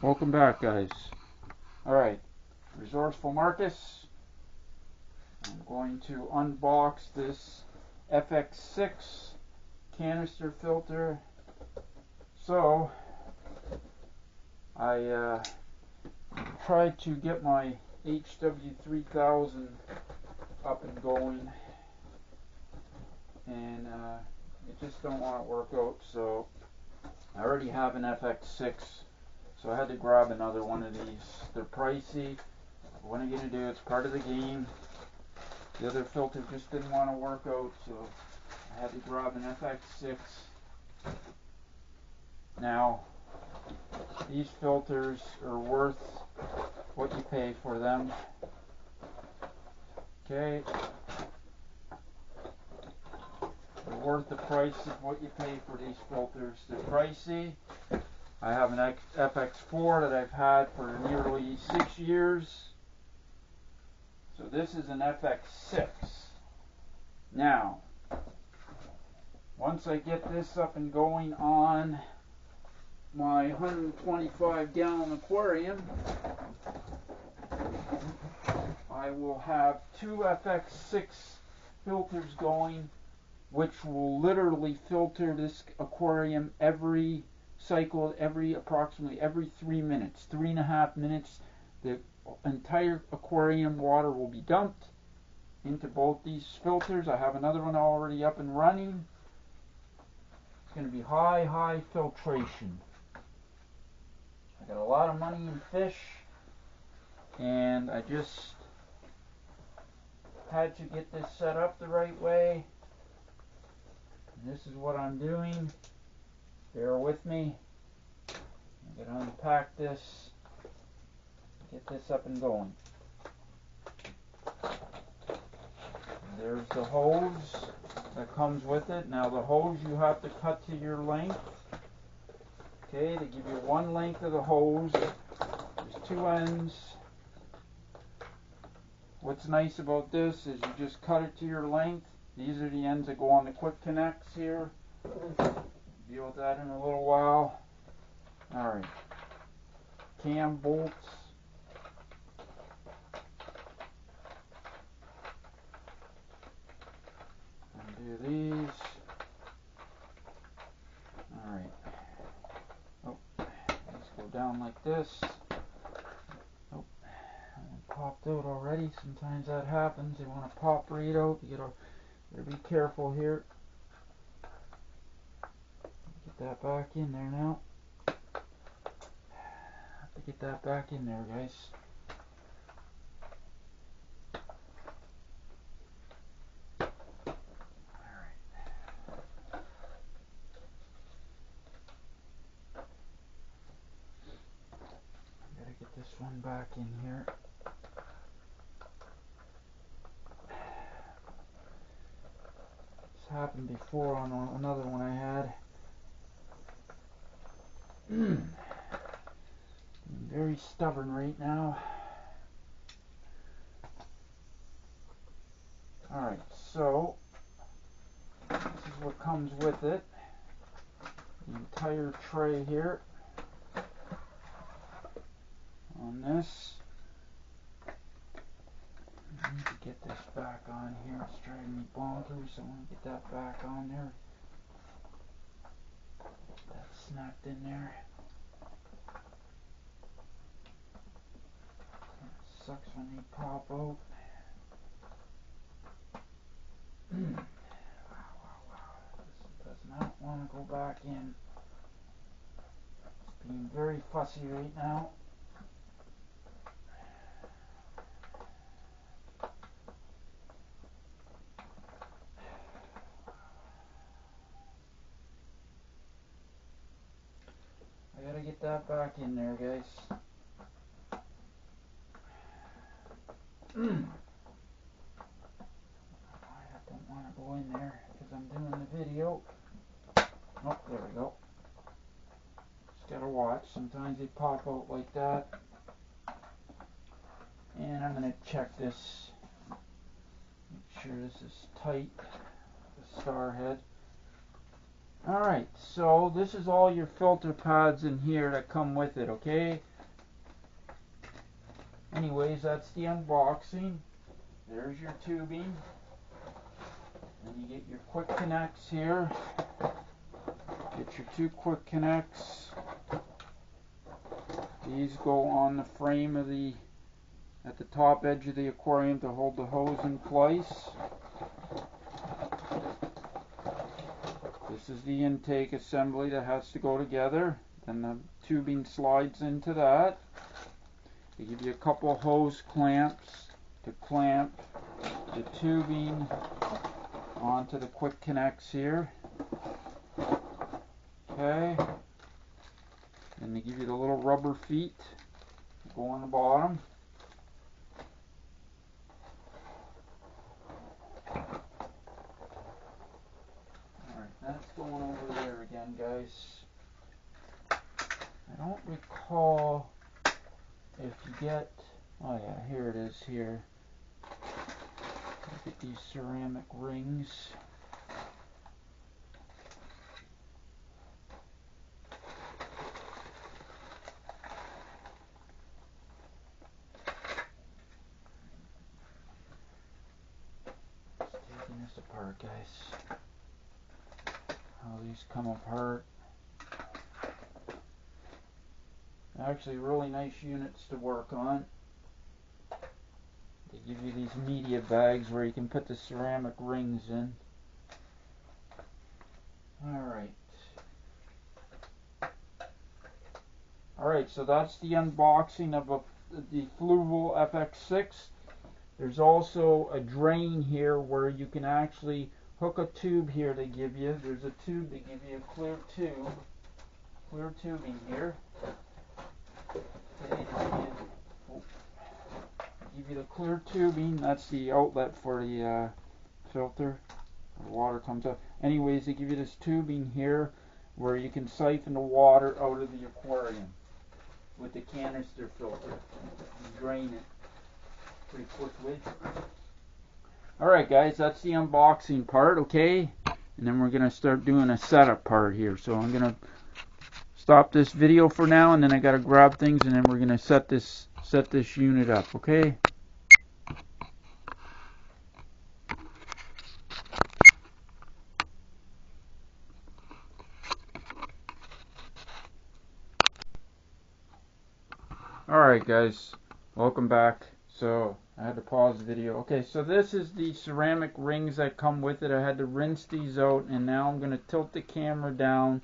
Welcome back, guys. Alright, Resourceful Marcus. I'm going to unbox this FX6 canister filter. So, I tried to get my HW3000 up and going, and it just don't want to work out. So, I already have an FX6. So I had to grab another one of these. They're pricey. What are you going to do? It's part of the game. The other filter just didn't want to work out, so I had to grab an FX6. Now, these filters are worth what you pay for them. Okay. They're worth the price of what you pay for these filters. They're pricey. I have an FX4 that I've had for nearly 6 years. So this is an FX6. Now, once I get this up and going on my 125 gallon aquarium, I will have 2 FX6 filters going, which will literally filter this aquarium every cycle, approximately every 3 minutes, 3.5 minutes. The entire aquarium water will be dumped into both these filters. I have another one already up and running. It's going to be high filtration. I got a lot of money in fish, and I just had to get this set up the right way. And this is what I'm doing. Bear with me. I'm going to unpack this, get this up and going. And there's the hose that comes with it. Now the hose you have to cut to your length. Okay, they give you one length of the hose. There's 2 ends. What's nice about this is you just cut it to your length. These are the ends that go on the quick connects here. Deal with that in a little while. Alright. Cam bolts. Undo these. Alright. Oh, let's go down like this. Oh, that one popped out already. Sometimes that happens. They want to pop right out. You gotta be careful here. Get that back in there now. Have to get that back in there, guys. Get this one back in here. This happened before on another one I had. I'm very stubborn right now. Alright, so this is what comes with it. The entire tray here on this. I need to get this back on here. It's driving me bonkers. I want to get that back on there. That snapped in there. It sucks when they pop out. Wow. This does not want to go back in. It's being very fussy right now. I gotta get that back in there, guys. I don't want to go in there because I'm doing the video. Oh, there we go. Just gotta watch. Sometimes they pop out like that. And I'm gonna check this. Make sure this is tight. The star head. Alright, so this is all your filter pads in here that come with it, okay? anyways, that's the unboxing. There's your tubing. And you get your quick connects here. Get your 2 quick connects. These go on the frame of at the top edge of the aquarium to hold the hose in place. This is the intake assembly that has to go together. Then the tubing slides into that. They give you a couple hose clamps to clamp the tubing onto the quick connects here. Okay. And they give you the little rubber feet that go on the bottom. Alright, that's going over there again, guys. I don't recall if you get, oh yeah, here it is here. Look at these ceramic rings. Just taking this apart, guys. How these come apart. Actually, really nice units to work on. They give you these media bags where you can put the ceramic rings in. Alright, so that's the unboxing of the Fluval FX6. There's also a drain here where you can actually hook a tube here they give you. There's a tube they give you, a clear tubing here. Okay, give you the clear tubing. That's the outlet for the filter. The water comes up. Anyways, they give you this tubing here where you can siphon the water out of the aquarium with the canister filter and drain it pretty quickly. Alright guys, that's the unboxing part, okay? And then we're going to start doing a setup part here. So I'm going to stop this video for now, and then I got to grab things, and then we're going to set this unit up, okay? Alright guys, welcome back. So I had to pause the video. Okay, so this is the ceramic rings that come with it. I had to rinse these out, and now I'm going to tilt the camera down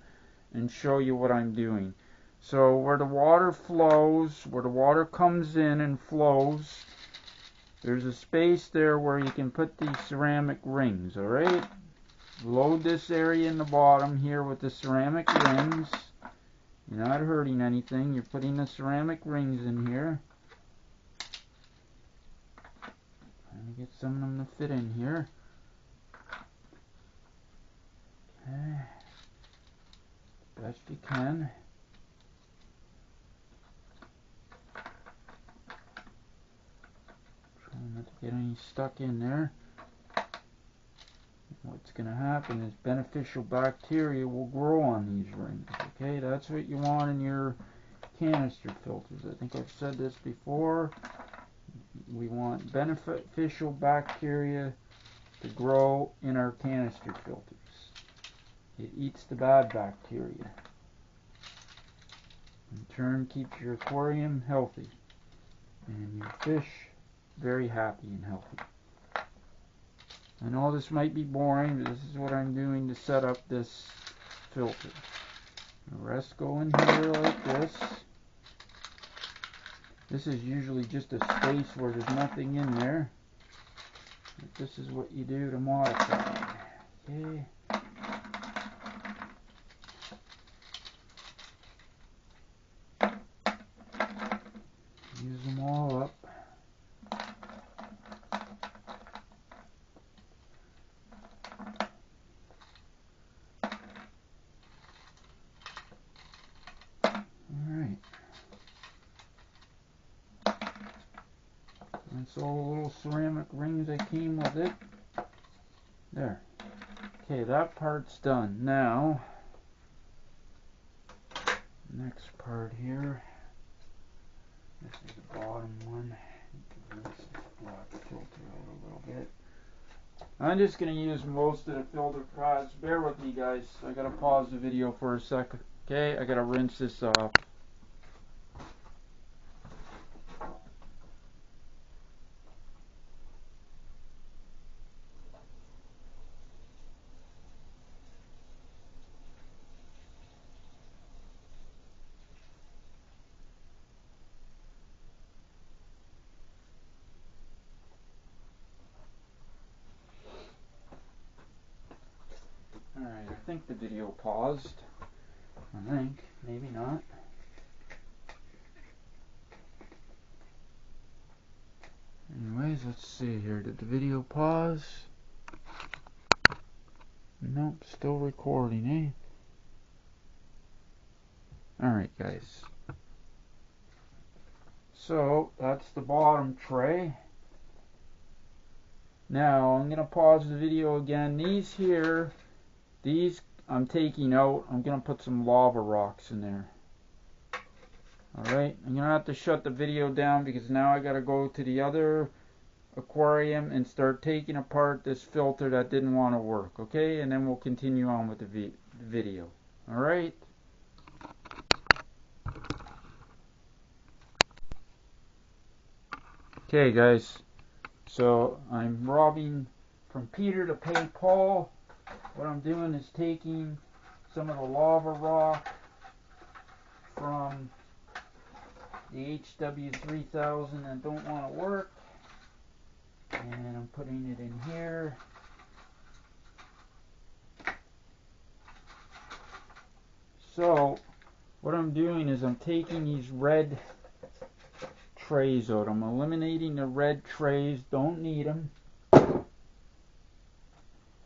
and show you what I'm doing. So where the water flows, where the water comes in and flows, there's a space there where you can put these ceramic rings, alright? Load this area in the bottom here with the ceramic rings. You're not hurting anything. You're putting the ceramic rings in here. Trying to get some of them to fit in here. Okay. Best you can. Trying not to get any stuck in there. What's going to happen is beneficial bacteria will grow on these rings. Okay, that's what you want in your canister filters. I think I've said this before. We want beneficial bacteria to grow in our canister filters. It eats the bad bacteria. In turn, keeps your aquarium healthy and your fish very happy and healthy. I know this might be boring, but this is what I'm doing to set up this filter. The rest go in here like this. This is usually just a space where there's nothing in there. But this is what you do to modify. Okay. Use them all up. That's all the little ceramic rings that came with it. There. Okay, that part's done. Now, next part here. This is the bottom one. I'm just going to use most of the filter pads. Bear with me, guys. I got to pause the video for a second. Okay, I got to rinse this off. Alright, I think the video paused. I think, maybe not. Anyways, let's see here. Did the video pause? Nope, still recording, eh? Alright, guys. So, that's the bottom tray. Now, I'm going to pause the video again. These here, these I'm taking out. I'm going to put some lava rocks in there. Alright, I'm going to have to shut the video down because now I got to go to the other aquarium and start taking apart this filter that didn't want to work. Okay, and then we'll continue on with the video. Alright. Okay, guys. So I'm robbing from Peter to pay Paul. What I'm doing is taking some of the lava rock from the HW3000 that don't want to work, and I'm putting it in here. So what I'm doing is I'm taking these red trays out. I'm eliminating the red trays, don't need them.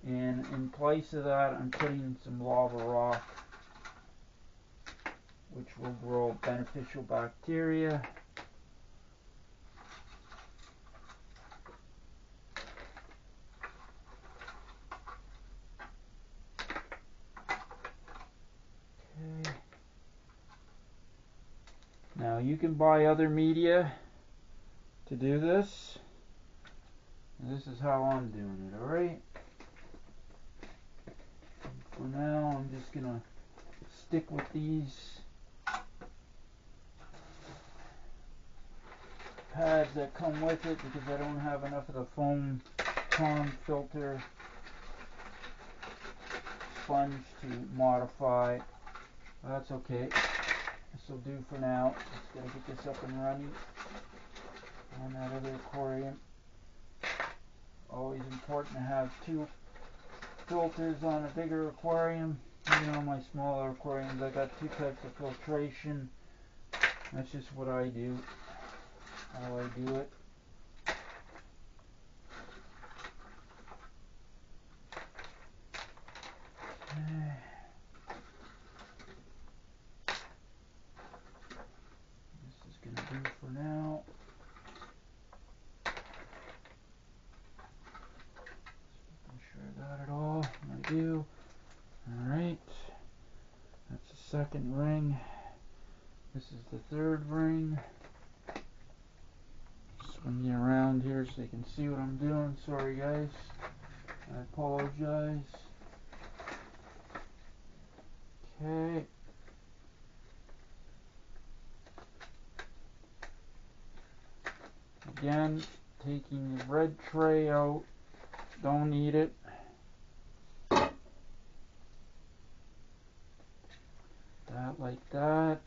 And in place of that, I'm putting some lava rock, which will grow beneficial bacteria. Okay. Now you can buy other media to do this. And this is how I'm doing it, alright? For now, I'm just going to stick with these pads that come with it because I don't have enough of the foam pond filter sponge to modify. That's okay. This will do for now. Just gotta get this up and running on that other aquarium. Always important to have two filters on a bigger aquarium. Even on my smaller aquariums, I got two types of filtration. That's just what I do. How I do it. Okay. This is going to do for now. Making sure I got it all. I do. Alright. That's the second ring. This is the third ring. Swing you around here so you can see what I'm doing. Sorry guys. I apologize. Okay. Again, taking the red tray out. Don't need it. That like that.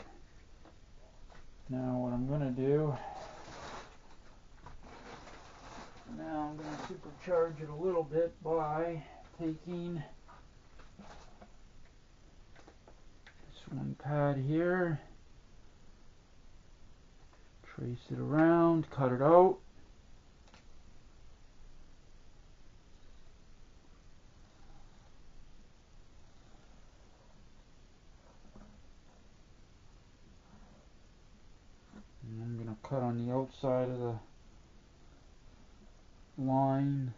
Now what I'm going to do, now I'm going to supercharge it a little bit by taking this one pad here, trace it around, cut it out. And I'm going to cut on the outside of the line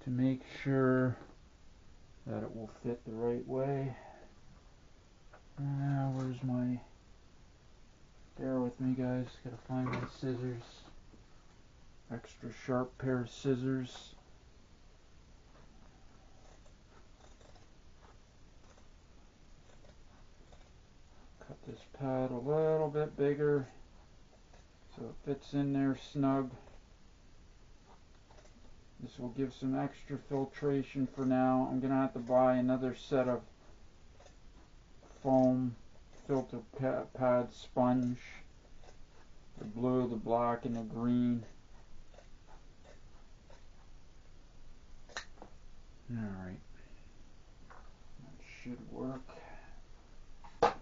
to make sure that it will fit the right way. Now, where's my, bear with me guys, gotta find my scissors. extra sharp pair of scissors. Cut this pad a little bit bigger so it fits in there snug. This will give some extra filtration for now. I'm going to have to buy another set of foam filter pad sponge. The blue, the black, and the green. Alright. That should work. Get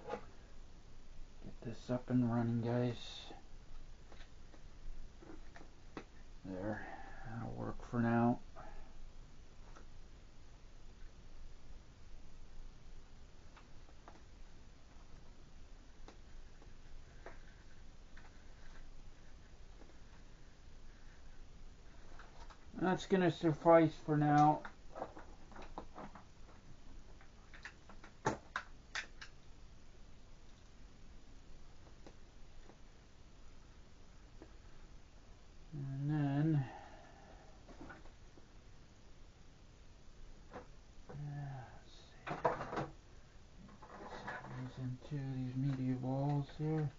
this up and running, guys. There. That'll work for now. That's going to suffice for now. And then these into these media balls here.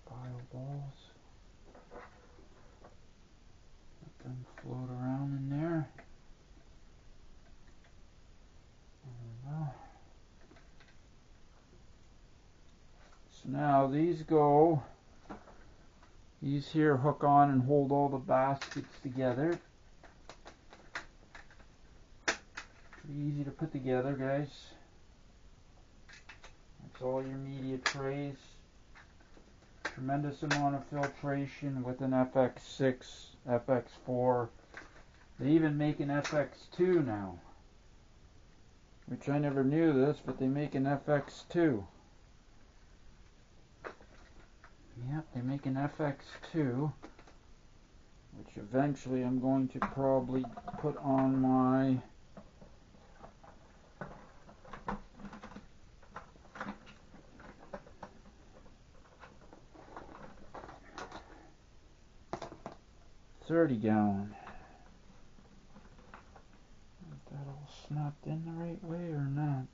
Bio balls. Let them float around in there. There we go. So now these here hook on and hold all the baskets together. Pretty easy to put together, guys. That's all your media trays. Tremendous amount of filtration with an FX6, FX4. They even make an FX2 now. Which I never knew this, but they make an FX2. Yep, they make an FX2. Which eventually I'm going to probably put on my .30-gallon. Is that all snapped in the right way or not?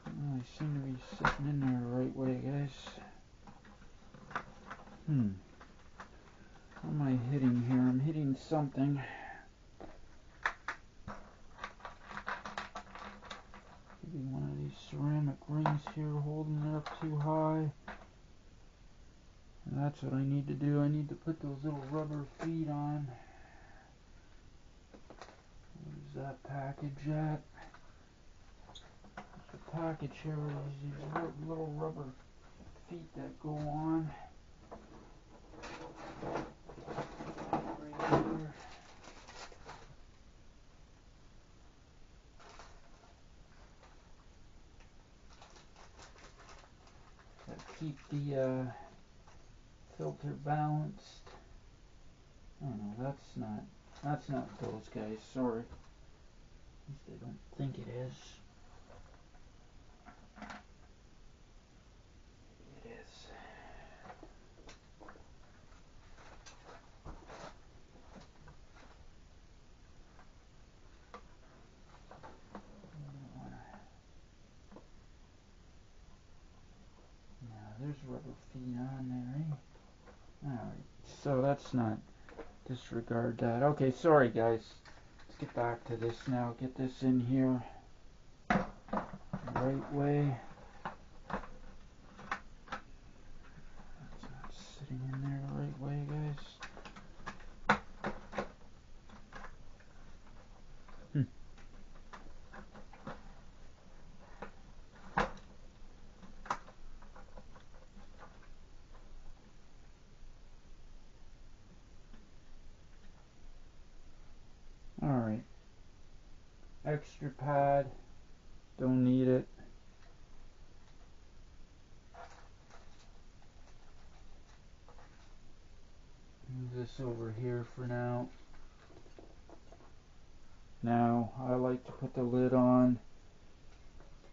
Doesn't really seem to be sitting in there the right way, guys. What am I hitting here? I'm hitting something. Maybe one of these ceramic rings here holding it up too high. And that's what I need to do. I need to put those little rubber feet on. Where's that package at? There's a package here with these little rubber feet that go on. Right here. That keep the filter balanced. Oh no, that's not those guys, sorry. At least I don't think it is. It is. Yeah, there's rubber feet on there, eh? Alright, so that's not, disregard that. Okay, sorry guys. Let's get back to this now. Get this in here the right way. That's not sitting in there the right way, guys. Alright. Extra pad. Don't need it. Move this over here for now. Now, I like to put the lid on.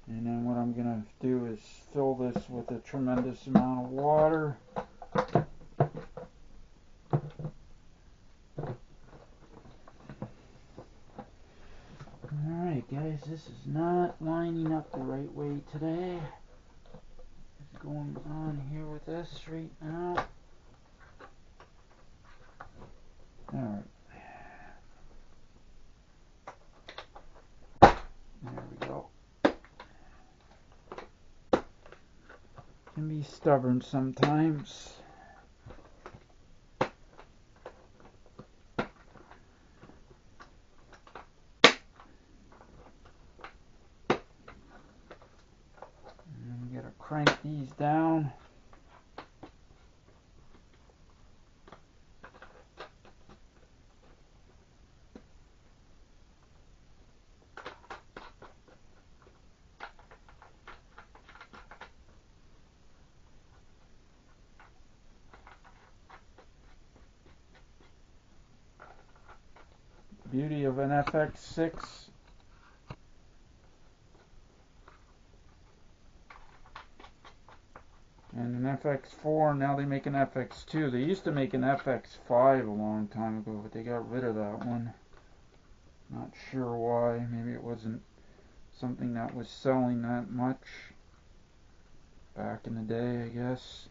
And then what I'm going to do is fill this with a tremendous amount of water. this straight out. Alright. There we go. Can be stubborn sometimes. And gotta crank these down. Beauty of an FX6. And an FX4, now they make an FX2. They used to make an FX5 a long time ago, but they got rid of that one. Not sure why. Maybe it wasn't something that was selling that much back in the day, I guess.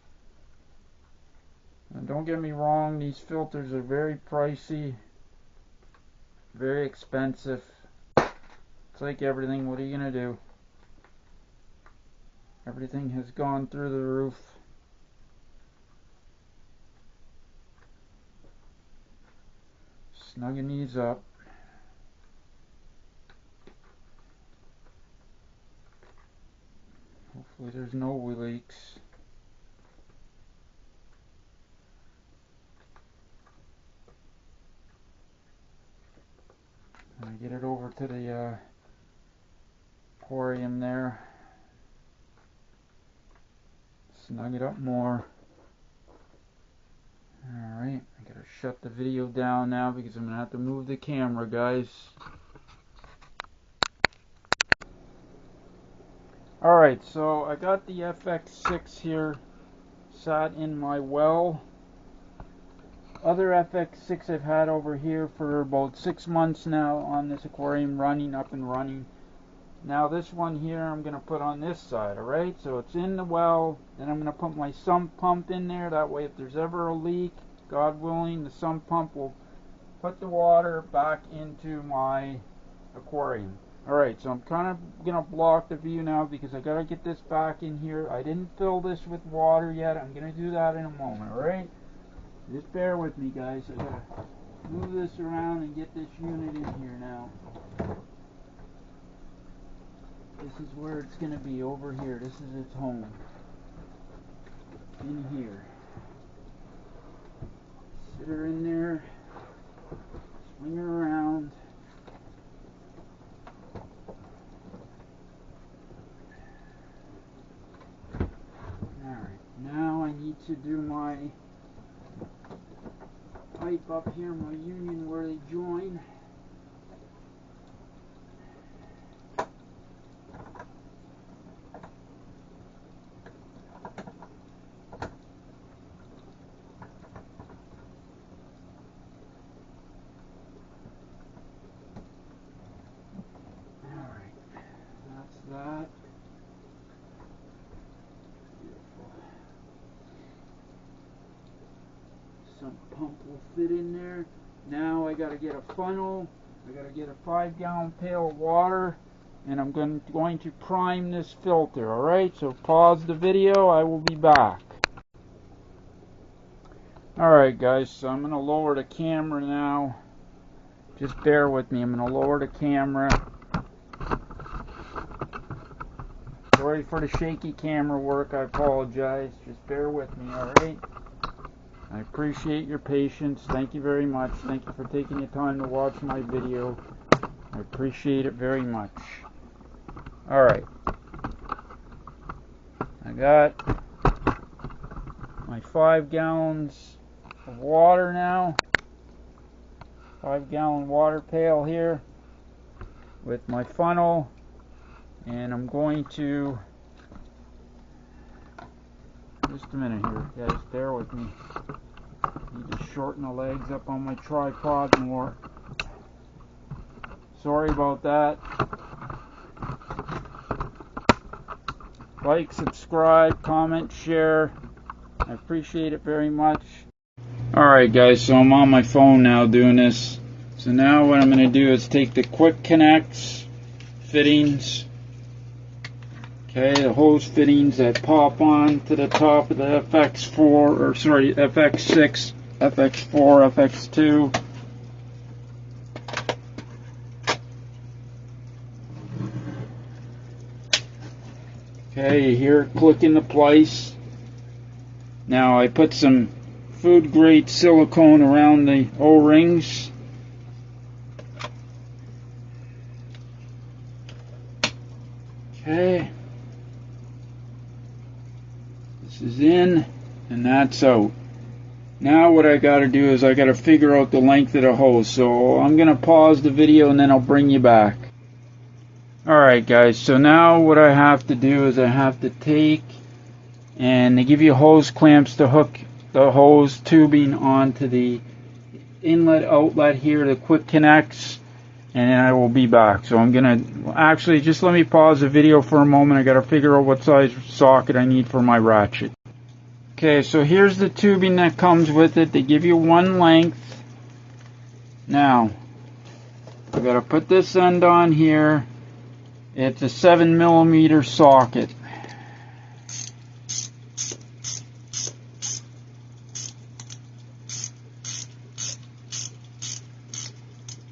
And don't get me wrong, these filters are very pricey, very expensive. It's like everything, what are you gonna do? Everything has gone through the roof. Snugging these up. Hopefully there's no leaks. I get it over to the aquarium there. Snug it up more. Alright, I gotta shut the video down now because I'm gonna have to move the camera, guys. Alright, so I got the FX6 here, sat in my well. Other FX6 I've had over here for about 6 months now on this aquarium, running, up and running. Now this one here I'm going to put on this side, alright? So it's in the well, then I'm going to put my sump pump in there. That way if there's ever a leak, God willing, the sump pump will put the water back into my aquarium. Alright, so I'm kind of going to block the view now because I got to get this back in here. I didn't fill this with water yet. I'm going to do that in a moment, alright? Just bear with me, guys. I got to move this around and get this unit in here now. This is where it's going to be, over here. This is its home. In here. Sit her in there. Swing her around. Alright, now I need to do my pipe up here, my union where they join. That. Beautiful. Some pump will fit in there. Now I got to get a funnel. I got to get a 5-gallon pail of water, and I'm going to prime this filter. Alright, so pause the video. I will be back. Alright guys, so I'm going to lower the camera now. Just bear with me. I'm going to lower the camera. Sorry for the shaky camera work, I apologize. Just bear with me, alright? I appreciate your patience. Thank you very much. Thank you for taking the time to watch my video. I appreciate it very much. Alright. I got my 5 gallons of water now. 5-gallon water pail here with my funnel. And I'm going to, just a minute here, guys, bear with me. Need to shorten the legs up on my tripod more. Sorry about that. Like, subscribe, comment, share. I appreciate it very much. Alright guys, so I'm on my phone now doing this. So now what I'm going to do is take the quick connects fittings, okay, the hose fittings that pop on to the top of the FX4, or sorry, FX6, FX4, FX2. Okay, you hear it click into place. Now I put some food grade silicone around the O-rings. Okay, this is in and that's out. Now what I got to do is I got to figure out the length of the hose. So I'm going to pause the video and then I'll bring you back. Alright guys, so now what I have to do is I have to take, and they give you hose clamps to hook the hose tubing onto the inlet outlet here, the quick connects, and then I will be back. So I'm gonna actually just let me pause the video for a moment. I gotta figure out what size socket I need for my ratchet. Okay, so here's the tubing that comes with it. They give you one length. Now I gotta put this end on here. It's a 7mm socket.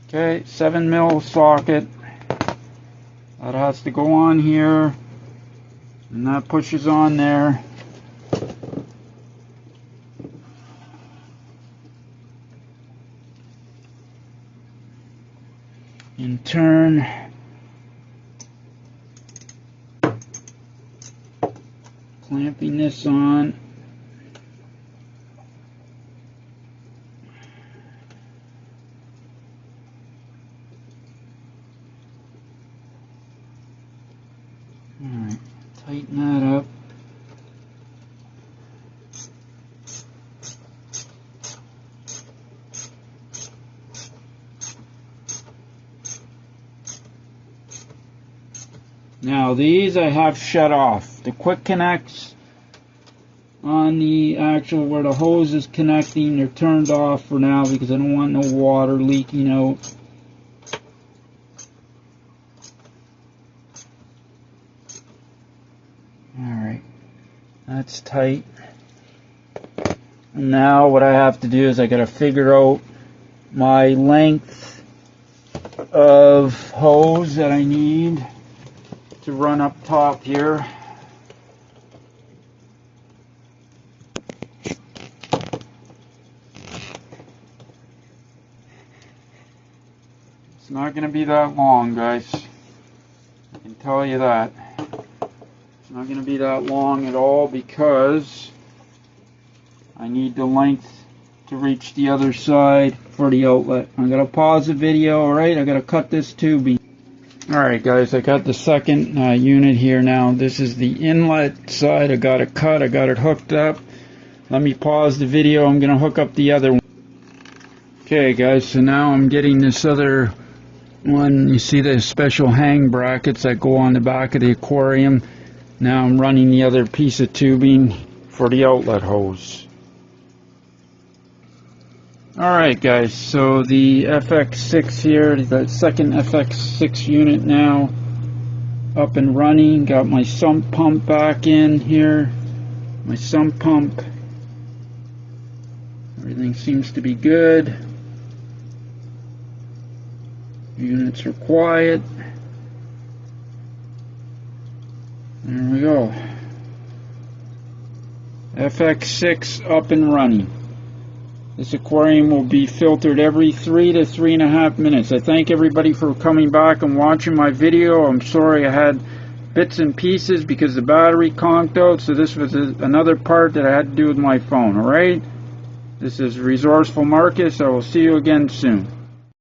Okay, 7mm socket. That has to go on here, and that pushes on there. In turn, clamping this on. Alright, tighten that up. Now these I have shut off. The quick connects on the actual where the hose is connecting, they're turned off for now because I don't want no water leaking out. Alright, that's tight. And now what I have to do is I got to figure out my length of hose that I need to run up top here. It's not going to be that long, guys. I can tell you that. It's not going to be that long at all because I need the length to reach the other side for the outlet. I'm going to pause the video, alright? I got to cut this tubing. Alright guys, I got the second unit here now. This is the inlet side. I got it cut, I got it hooked up. Let me pause the video. I'm going to hook up the other one. Okay guys, so now I'm getting this other one. You see the special hang brackets that go on the back of the aquarium. Now I'm running the other piece of tubing for the outlet hose. Alright guys, so the FX6 here, the second FX6 unit now up and running. Got my sump pump back in here. My sump pump. Everything seems to be good. Units are quiet. There we go. FX6 up and running. This aquarium will be filtered every 3 to 3.5 minutes. I thank everybody for coming back and watching my video. I'm sorry I had bits and pieces because the battery conked out, so this was another part that I had to do with my phone. Alright? This is Resourceful Marcus. I will see you again soon.